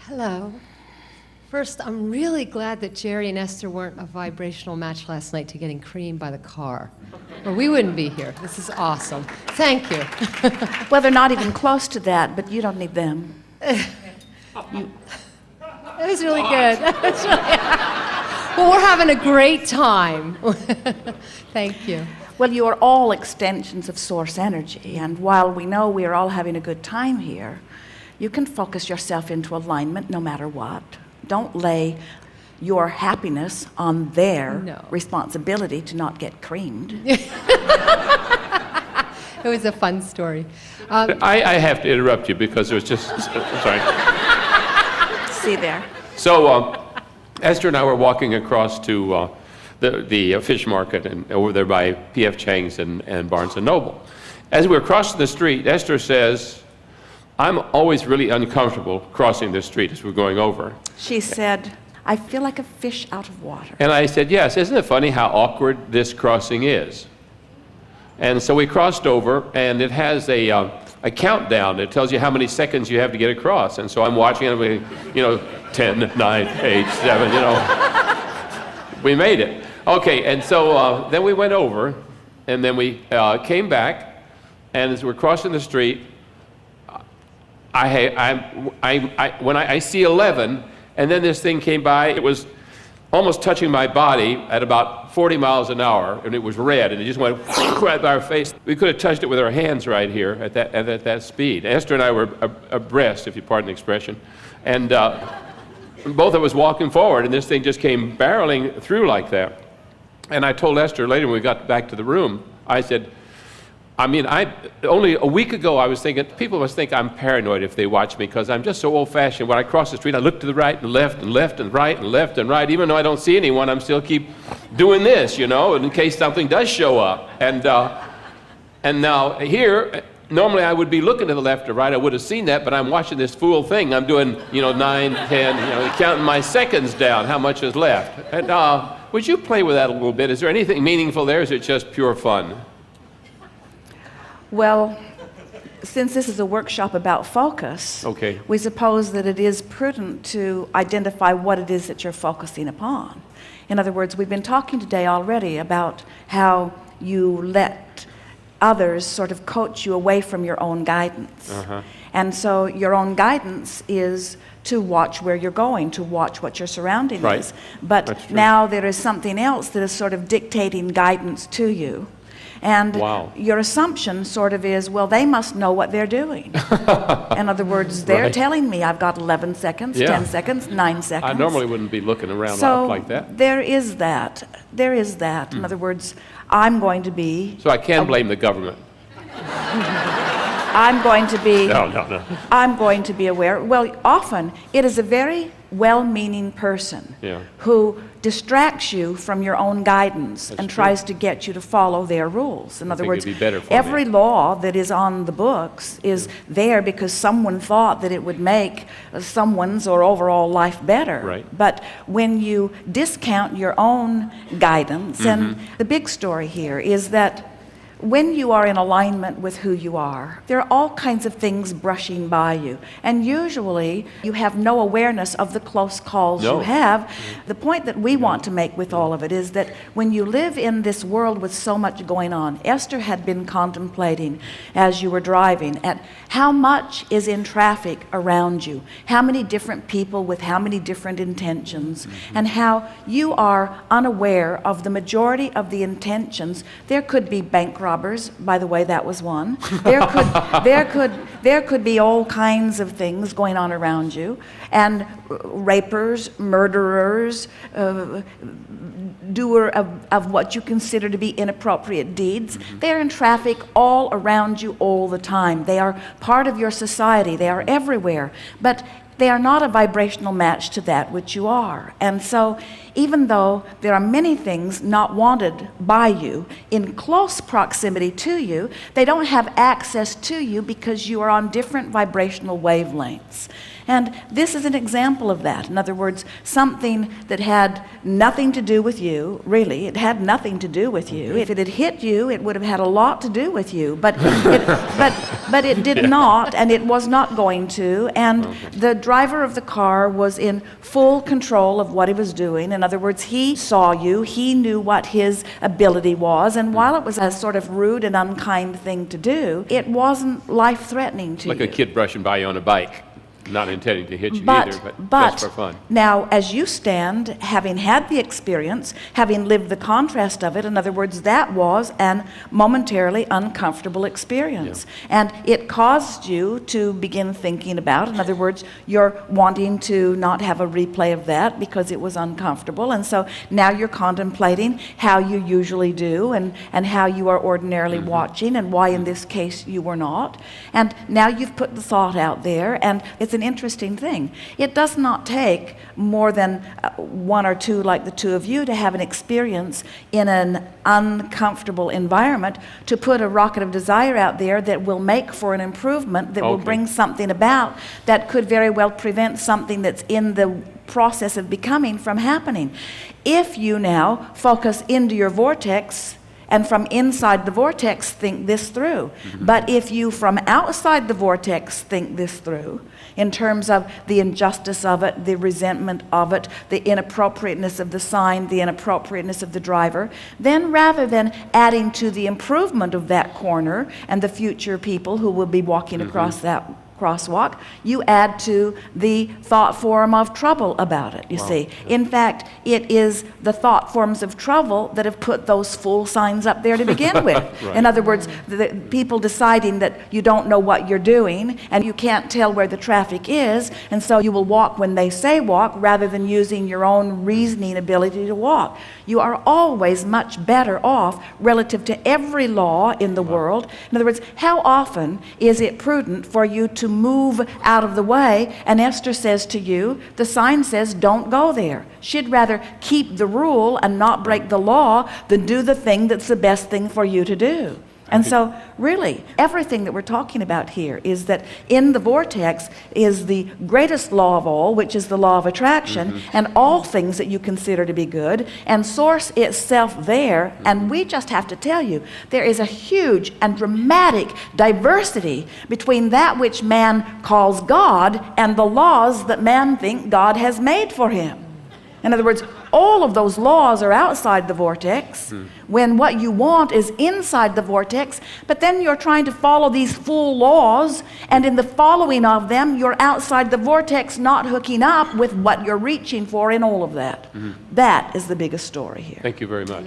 Hello. First, I'm really glad that Jerry and Esther weren't a vibrational match last night to getting creamed by the car, or we wouldn't be here. This is awesome. Thank you. Well, they're not even close to that, but you don't need them. It was really good. Well, we're having a great time. Thank you. Well, you are all extensions of source energy, and while we know we are all having a good time here, you can focus yourself into alignment no matter what. Don't lay your happiness on their responsibility to not get creamed. It was a fun story. I have to interrupt you because it was just, sorry. See there. So Esther and I were walking across to the fish market and over there by P.F. Chang's and Barnes & Noble. As we were crossing the street, Esther says, I'm always really uncomfortable crossing this street as we're going over. She said, I feel like a fish out of water. And I said, yes, isn't it funny how awkward this crossing is? And so we crossed over, and it has a countdown. It tells you how many seconds you have to get across. And so I'm watching it, 10, 9, 8, 7, we made it. Okay, and so then we went over, and then we came back, and as we're crossing the street, when I see 11, and then this thing came by, it was almost touching my body at about 40 miles an hour, and it was red, and it just went right by our face. We could have touched it with our hands right here at that speed. Esther and I were abreast, if you pardon the expression, and both of us walking forward, and this thing just came barreling through like that. And I told Esther later when we got back to the room, I said, only a week ago I was thinking, people must think I'm paranoid if they watch me because I'm just so old-fashioned. When I cross the street, I look to the right and left and left and right and left and right. Even though I don't see anyone, I'm still keep doing this, in case something does show up. And now here, normally I would be looking to the left or right. I would have seen that, but I'm watching this fool thing. I'm doing, 9, 10, counting my seconds down, how much is left. And would you play with that a little bit? Is there anything meaningful there, or is it just pure fun? Well, since this is a workshop about focus, we suppose that it is prudent to identify what it is that you're focusing upon. In other words, we've been talking today already about how you let others sort of coach you away from your own guidance. And so your own guidance is to watch where you're going, to watch what your surrounding is. But now there is something else that is sort of dictating guidance to you. And your assumption sort of is, well, they must know what they're doing. In other words, they're telling me I've got 11 seconds, 10 seconds, 9 seconds. I normally wouldn't be looking around like that. There is that. There is that. In other words, I'm going to be... So I can blame the government. I'm going to be... No. I'm going to be aware. Well, often it is a very well-meaning person who distracts you from your own guidance and tries to get you to follow their rules. In other words, every law that is on the books is there because someone thought that it would make someone's or overall life better. But when you discount your own guidance, and the big story here is that when you are in alignment with who you are, there are all kinds of things brushing by you. And usually, you have no awareness of the close calls you have. The point that we want to make with all of it is that when you live in this world with so much going on, Esther had been contemplating as you were driving at how much is in traffic around you, how many different people with how many different intentions, and how you are unaware of the majority of the intentions. There could be bank robbers, by the way, that was one. There could be all kinds of things going on around you, and rapers, murderers, doer of what you consider to be inappropriate deeds. They're in traffic all around you all the time. They are part of your society. They are everywhere. But they are not a vibrational match to that which you are. And so even though there are many things not wanted by you in close proximity to you, they don't have access to you because you are on different vibrational wavelengths. And this is an example of that. In other words, something that had nothing to do with you, really, it had nothing to do with you. If it had hit you, it would have had a lot to do with you, but it did not, and it was not going to, and the driver of the car was in full control of what he was doing. In other words, he saw you, he knew what his ability was, and while it was a sort of rude and unkind thing to do, it wasn't life-threatening to you. Like a kid brushing by you on a bike. Not intending to hit you either, but just for fun. Now, as you stand, having had the experience, having lived the contrast of it, in other words, that was an momentarily uncomfortable experience. And it caused you to begin thinking about, in other words, you're wanting to not have a replay of that because it was uncomfortable. And so now you're contemplating how you usually do and how you are ordinarily watching and why in this case you were not. And now you've put the thought out there, and it's an interesting thing. It does not take more than one or two, like the two of you, to have an experience in an uncomfortable environment to put a rocket of desire out there that will make for an improvement, that will bring something about that could very well prevent something that's in the process of becoming from happening. If you now focus into your vortex and from inside the vortex think this through. But if you from outside the vortex think this through, in terms of the injustice of it, the resentment of it, the inappropriateness of the sign, the inappropriateness of the driver, then rather than adding to the improvement of that corner and the future people who will be walking across that crosswalk, you add to the thought form of trouble about it, you see. In fact, it is the thought forms of trouble that have put those fool signs up there to begin with. In other words, the people deciding that you don't know what you're doing and you can't tell where the traffic is, and so you will walk when they say walk rather than using your own reasoning ability to walk. You are always much better off relative to every law in the world. In other words, how often is it prudent for you to move out of the way, and Esther says to you, the sign says don't go there. She'd rather keep the rule and not break the law than do the thing that's the best thing for you to do. And so really, everything that we're talking about here is that in the vortex is the greatest law of all, which is the law of attraction, and all things that you consider to be good, and source itself there. And we just have to tell you, there is a huge and dramatic diversity between that which man calls God and the laws that man thinks God has made for him. In other words, all of those laws are outside the vortex when what you want is inside the vortex, but then you're trying to follow these full laws, and in the following of them, you're outside the vortex, not hooking up with what you're reaching for in all of that. That is the biggest story here. Thank you very much.